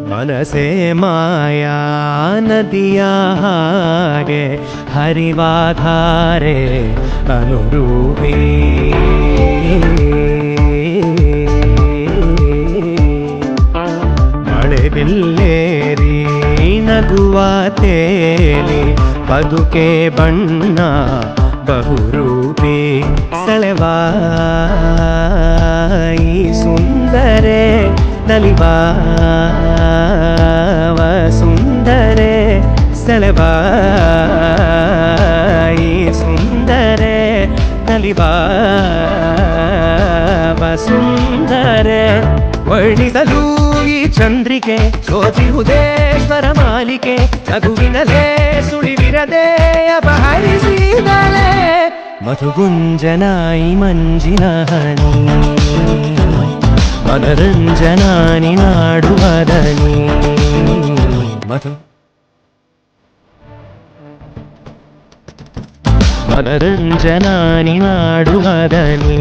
ಮನಸೇ ಮಾಯಾ ನದಿಯ ಹಾಗೆ ಹರಿವಾಧಾರೆ ಅನುರೂಪಿ ಮಳೆ ಬಿಲ್ಲೇರಿ ನಗುವ ತೇಲಿ ಬದುಕೆ ಬಣ್ಣ ಬಹುರೂಪಿ ಸೆಳೆವಾಯಿ ಸುಂದರೆ ನಲಿವಾವ ಸುಂದರೆ ಸೆಳೆವಾಯಿ ಸುಂದರೆ ನಲಿವಾವ ಸುಂದರೆ ವರ್ಣಿಸಲು ಈ ಚಂದ್ರಿಕೆ ಸೋತಿರುವುದೇ ಸ್ವರ ಮಾಲಿಕೆ ನಗುವಿನಲೇ ಸುಳಿವಿರದೆ ಅಪಹರಿಸಿದಳೆ ಮಧುಗುಂಜನಾಯಿ ಮಂಜಿನ ಹನಿ ಮನರಂಜನಾನಿ ನಾಡುವದನಿ ಮನರಂಜನಾನಿ ನಾಡುವದನಿ